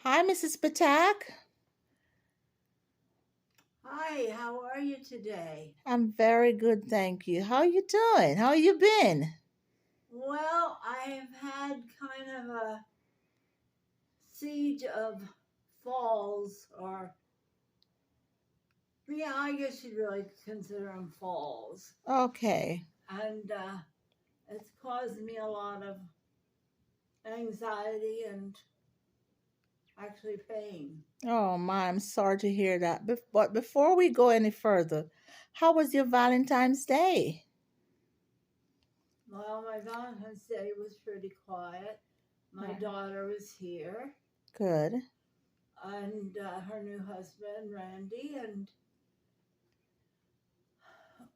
Hi, Mrs. Patak. Hi, how are you today? I'm very good, thank you. How you doing? How you been? Well, I've had kind of a siege of falls, or yeah, I guess you'd really consider them falls. Okay. And it's caused me a lot of anxiety and actually pain. Oh, my, I'm sorry to hear that. But before we go any further, how was your Valentine's Day? Well, my Valentine's Day was pretty quiet. My Right. daughter was here, Good. and her new husband, Randy, and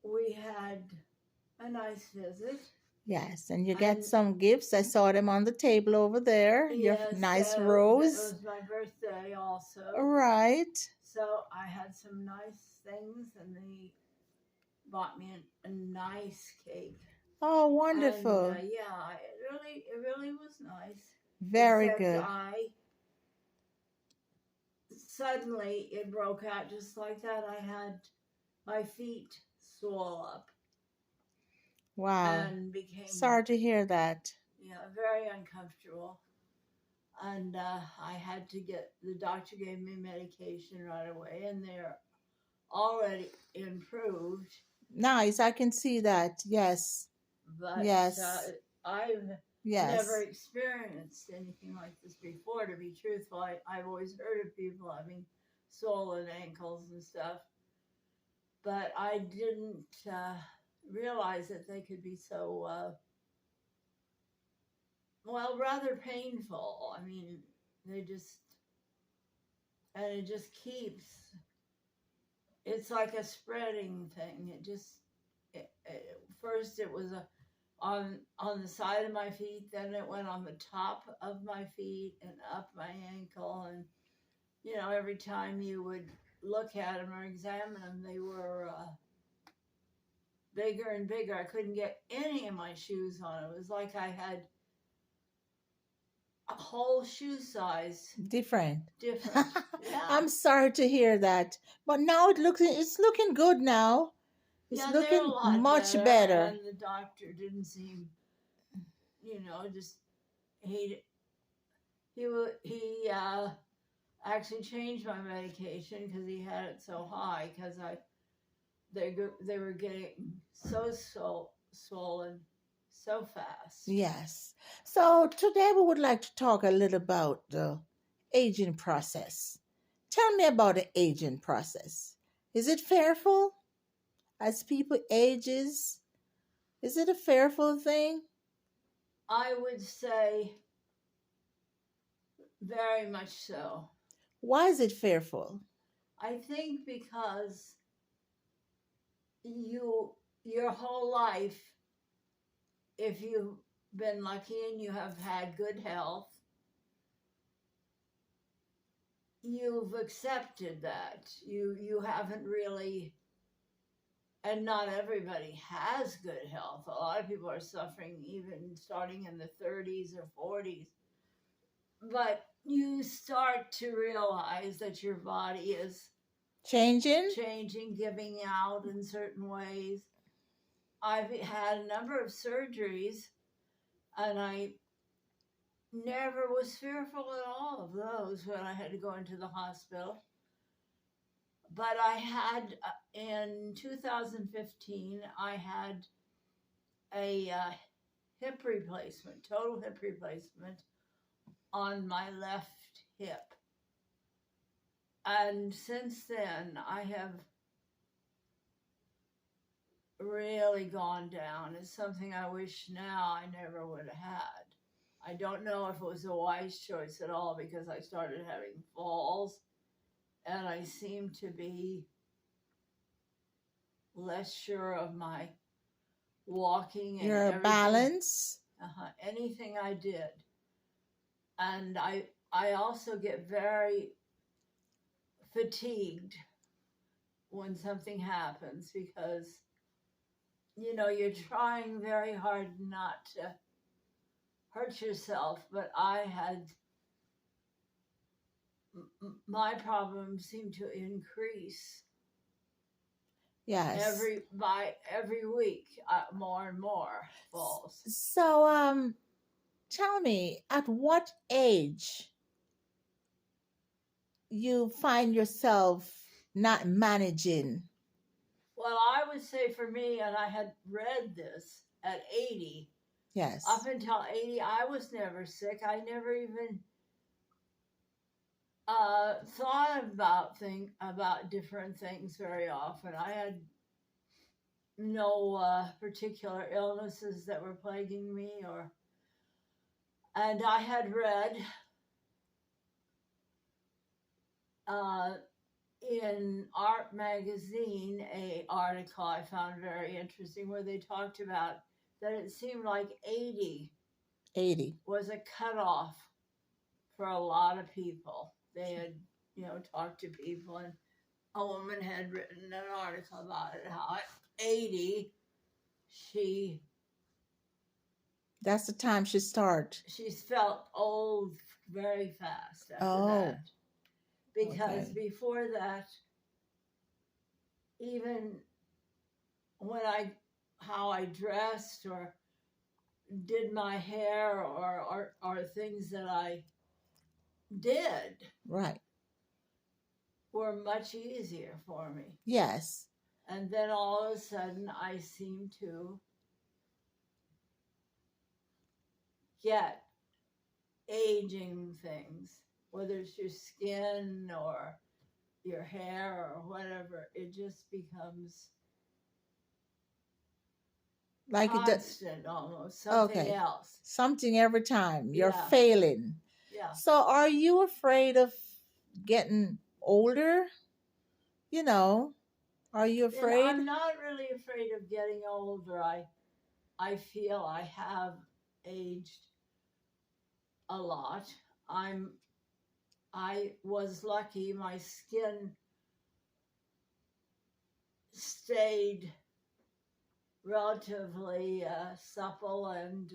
we had a nice visit. Yes, and you get And some gifts. I saw them on the table over there. Your yes, nice that rose. was my birthday also. Right. So I had some nice things, and they bought me a nice cake. Oh, And wonderful. yeah, it really was nice. Very Except good. I suddenly it broke out just like that. I had my feet swell up Wow. and became Sorry to hear that. very uncomfortable. And I had to get the doctor gave me medication right away, and they're already improved, Nice. I can see that. Yes. but Yes. I've never Yes. experienced anything like this before. To be truthful, I've always heard of people having swollen ankles and stuff, but I didn't realize that they could be so rather painful. I mean, they just and it just keeps. It's like a spreading thing. First it was on the side of my feet, then it went on the top of my feet and up my ankle, and every time you would look at them or examine them, they were bigger and bigger. I couldn't get any of my shoes on. It was like I had a whole shoe size Different. different. Yeah. I'm sorry to hear that. But now it's looking good now. It's Yeah, they're a looking lot much better, better. and the doctor didn't seem, just he he actually changed my medication because he had it so high because they were getting so swollen so fast. Yes. So today we would like to talk a little about the aging process. Tell me about the aging process. Is it fearful as people ages? Is it a fearful thing? I would say very much so. Why is it fearful? I think because you your whole life, if you've been lucky and you have had good health, you've accepted that. You haven't really, and not everybody has good health. A lot of people are suffering even starting in the 30s or 40s. But you start to realize that your body is Changing? changing, giving out in certain ways. I've had a number of surgeries, and I never was fearful at all of those when I had to go into the hospital. But I had, in 2015, I had a hip replacement, total hip replacement on my left hip. And since then, I have really gone down. It's something I wish now I never would have had. I don't know if it was a wise choice at all because I started having falls and I seem to be less sure of my walking and Your everything. balance? Anything I did. And I also get very fatigued when something happens because you're trying very hard not to hurt yourself, but I had my problems seem to increase Yes. every week. More and more falls. So, tell me, at what age you find yourself not managing? Well, I would say for me, and I had read this at 80. Up Yes. until 80, I was never sick. I never even thought about different things very often. I had no particular illnesses that were plaguing me, and I had read uh, in Art Magazine a article I found very interesting where they talked about that it seemed like 80 80. was a cutoff for a lot of people. They had, talked to people, and a woman had written an article about it, how at 80, she That's the time she start. felt old very fast after Oh, that. Because okay. before that, even when how I dressed or did my hair or things that I did Right. were much easier for me. Yes. And then all of a sudden, I seem to get aging things, whether it's your skin or your hair or whatever. It just becomes Like it does. constant, almost something Okay. else. Something every time. You're Yeah, failing. yeah. So, are you afraid of getting older? You know, are you And afraid? I'm not really afraid of getting older. I feel I have aged a lot. I was lucky. My skin stayed relatively supple and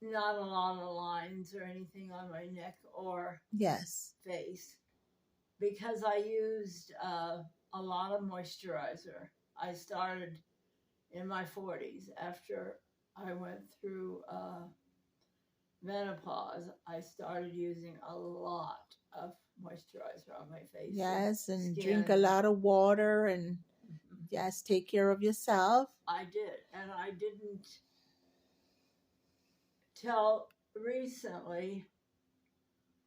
not a lot of lines or anything on my neck or Yes. face because I used a lot of moisturizer. I started in my 40s after I went through menopause. I started using a lot of moisturizer on my face and Yes. And drink a skin. lot of water and Mhm. yes, take care of yourself. I did, and I didn't till recently.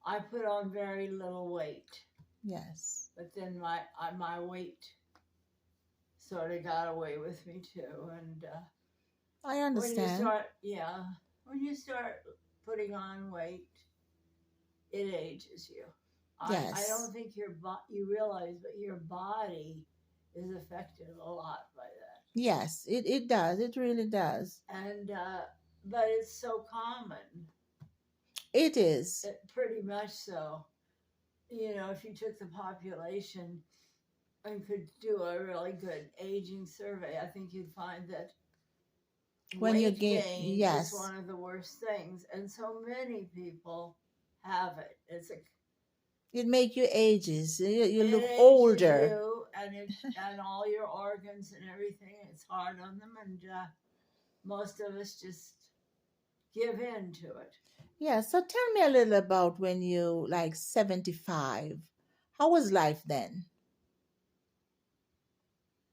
I put on very little weight, Yes. but then my weight sort of got away with me too. And I when you understand. start, yeah, when you start putting on weight, it ages you. I Yes. don't think you realize, but your body is affected a lot by that. Yes. It does. It really does. And but it's so common, It is. pretty much so. If you took the population and could do a really good aging survey, I think you'd find that When you weight gain, gain is yes, one of the worst things, and so many people have it. it make you ages. You It look ages older. you, and all your organs and everything. It's hard on them, and most of us just give in to it. Yeah, so tell me a little about when you like 75. How was life then?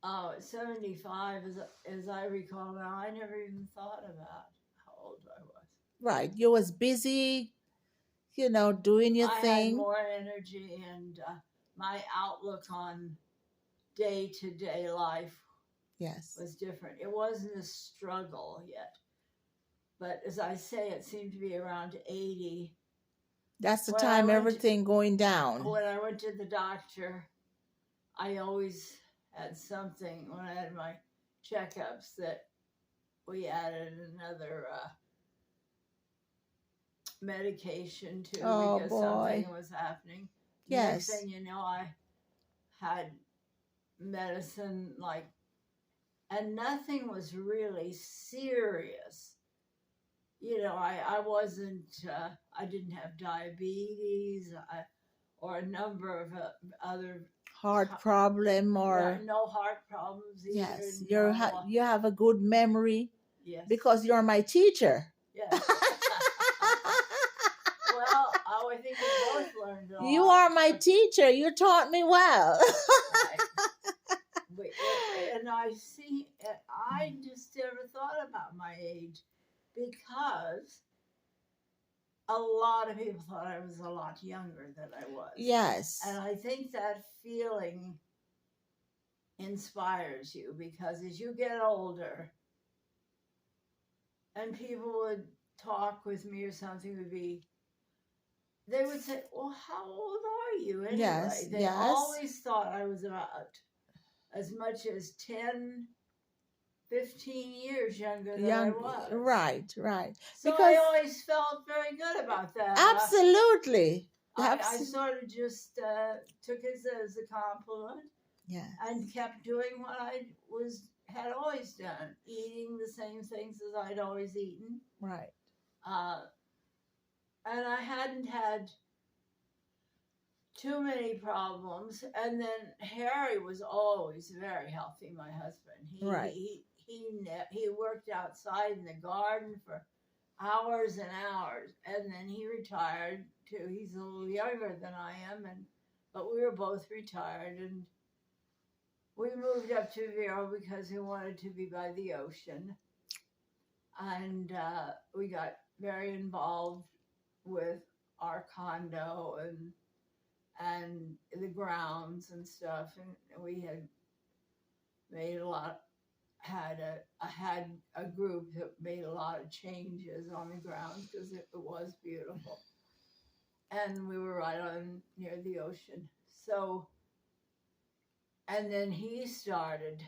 Oh, at 75, as I recall now, I never even thought about how old I was. Right, you was busy, doing your I had thing. more energy, and my outlook on day to day life Yes. was different. It wasn't a struggle yet. But as I say, it seemed to be around 80. That's the When I time went to, everything going down. when I went to the doctor, I always had something when I had my checkups that we added another medication to Oh because boy. something was happening. Next Yes. thing you know, I had medicine and nothing was really serious. I wasn't, I didn't have diabetes or a number of other, Heart problem right, or no heart problems either. yes, No, you have a good memory yes, because you're my teacher. yes. Well, I think we both learned a You lot. are my teacher. You taught me well. Right. And I just never thought about my age because a lot of people thought I was a lot younger than I was. Yes. And I think that feeling inspires you because as you get older and people would talk with me or something, they would say, well, how old are you anyway? Yes, They yes. always thought I was about as much as 10, 15 years younger than I was. Right. So Because I always felt very good about that. absolutely. I sort of just took it as a compliment Yeah. and kept doing what I had always done, eating the same things as I'd always eaten. Right. And I hadn't had too many problems. And then Harry was always very healthy, my husband. He worked outside in the garden for hours and hours, and then he retired too. He's a little younger than I am, but we were both retired, and we moved up to Vero because we wanted to be by the ocean, and we got very involved with our condo and the grounds and stuff, and we had made had a group that made a lot of changes on the grounds because it was beautiful, and we were right on near the ocean. So, and then he started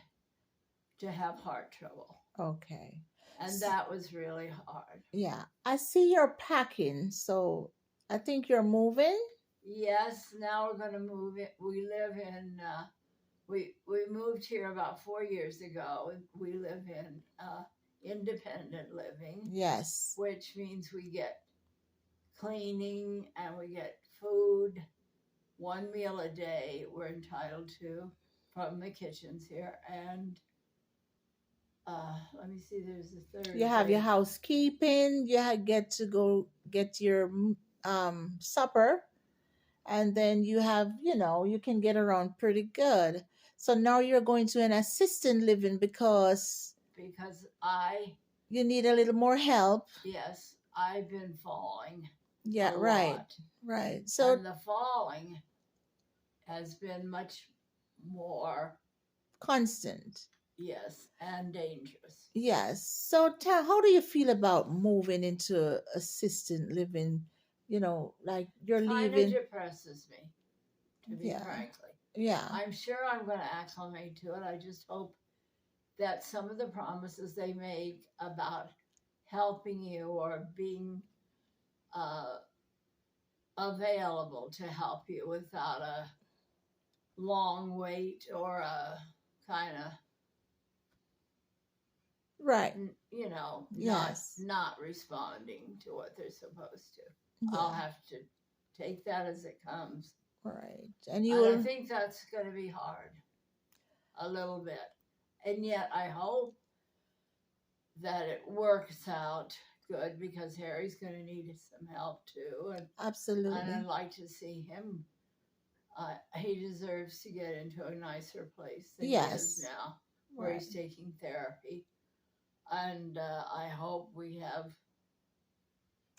to have heart trouble. Okay. And that was really hard. Yeah. I see you're packing, so I think you're moving. Yes, now we're going to move it. We live in, we moved here about 4 years ago. We live in independent living. Yes. Which means we get cleaning and we get food. 1 meal a day we're entitled to from the kitchens here. And let me see, there's a third. You have your housekeeping. Get to go get your supper, and then you have you can get around pretty good. So now you're going to an assisted living because you need a little more help. Yes, I've been falling. Yeah, a right. lot. Right. So And the falling has been much more constant. Yes, and dangerous. Yes. So how do you feel about moving into assisted living? Like you're leaving. Kind of depresses me, to be Yeah. frankly. Yeah. I'm sure I'm going to acclimate to it. I just hope that some of the promises they make about helping you or being available to help you without a long wait or a kind of Right. Yes. not responding to what they're supposed to. Yeah. I'll have to take that as it comes. Right. And I think that's going to be hard a little bit. And yet I hope that it works out good because Harry's going to need some help too. Absolutely. And I'd like to see him. He deserves to get into a nicer place than he is now, where he's taking therapy. And I hope we have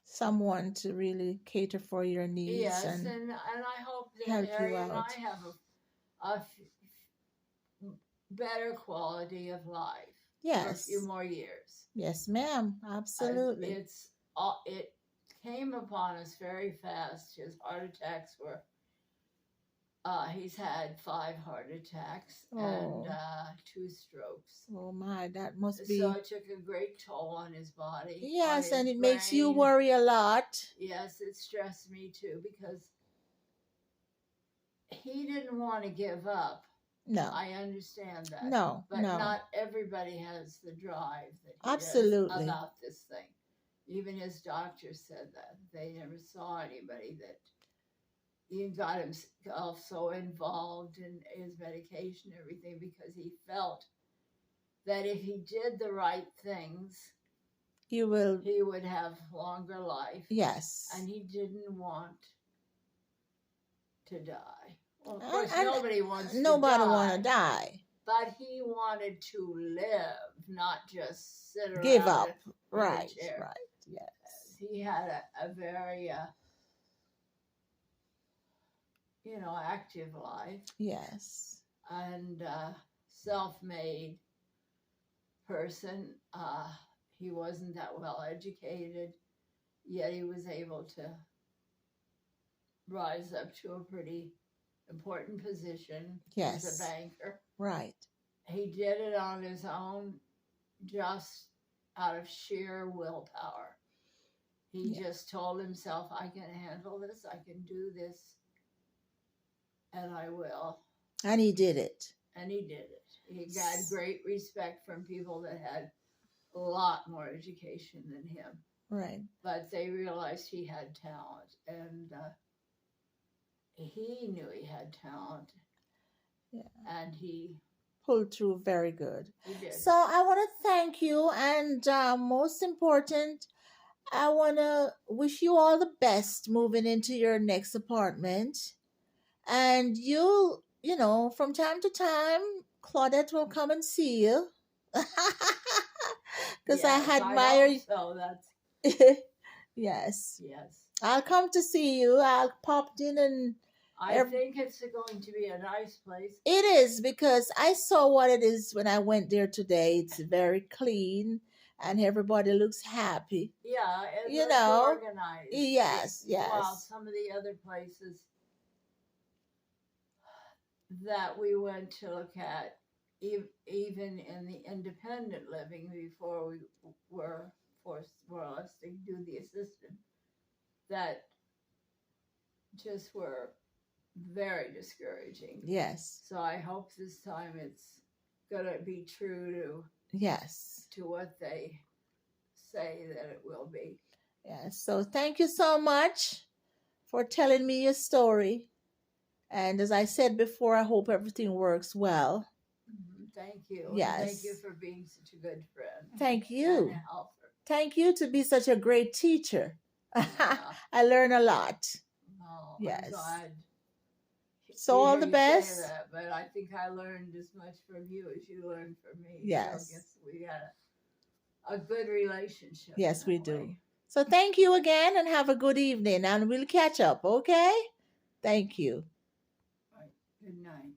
someone to really cater for your needs. Yes, and I hope that help Harry you and out. I have a better quality of life. Yes. For a few more years. Yes, ma'am. Absolutely. It came upon us very fast. His heart attacks were. He's had 5 heart attacks and 2 strokes. Oh my, that must be. So it took a great toll on his body. Yes, and it brain. makes you worry a lot. Yes, it stressed me too because he didn't want to give up. No. I understand that. No, but no. not everybody has the drive that he Absolutely. does about this thing. Even his doctor said that they never saw anybody that he got himself so involved in his medication and everything because he felt that if he did the right things, You will. he would have longer life. Yes. And he didn't want to die. Well, of And- course, and nobody wants Nobody to die. want to die. But he wanted to live, not just sit around Give up. in a Right. chair. Right. Yes. He had a very, active life Yes. and self-made person. He wasn't that well educated, yet he was able to rise up to a pretty important position as Yes. a banker. Right. He did it on his own, just out of sheer willpower. He Yeah. just told himself, I can handle this, I can do this, and I will. And he did it. And he did it. He got great respect from people that had a lot more education than him. Right. But they realized he had talent, and he knew he had talent. Yeah. And he Pulled through very good. did. So I want to thank you, and most important, I want to wish you all the best moving into your next apartment. And from time to time, Claudette will come and see you. Because I Yes, admire hope so. That's Yes. yes. I'll come to see you. I'll pop in, and I think it's going to be a nice place. it is, because I saw what it is when I went there today. It's very clean and everybody looks happy. Yeah, it You looks know, organized. Yes, While yes. some of the other places that we went to look at, even in the independent living before we were forced more or less to do the assisted, that just were very discouraging. Yes. So I hope this time it's gonna be true Yes. to what they say that it will be. Yes. So thank you so much for telling me your story. And as I said before, I hope everything works well. Thank you. Yes. And thank you for being such a good friend. Thank you. And a helper. Thank you to be such a great teacher. Yeah. I learn a lot. Oh, Yes. I'm glad. So to all hear the you say best. that, but I think I learned as much from you as you learned from me. Yes. So I guess we got a good relationship. Yes, in we that do. way. So thank you again, and have a good evening, and we'll catch up, okay? Thank you. Right. Good night.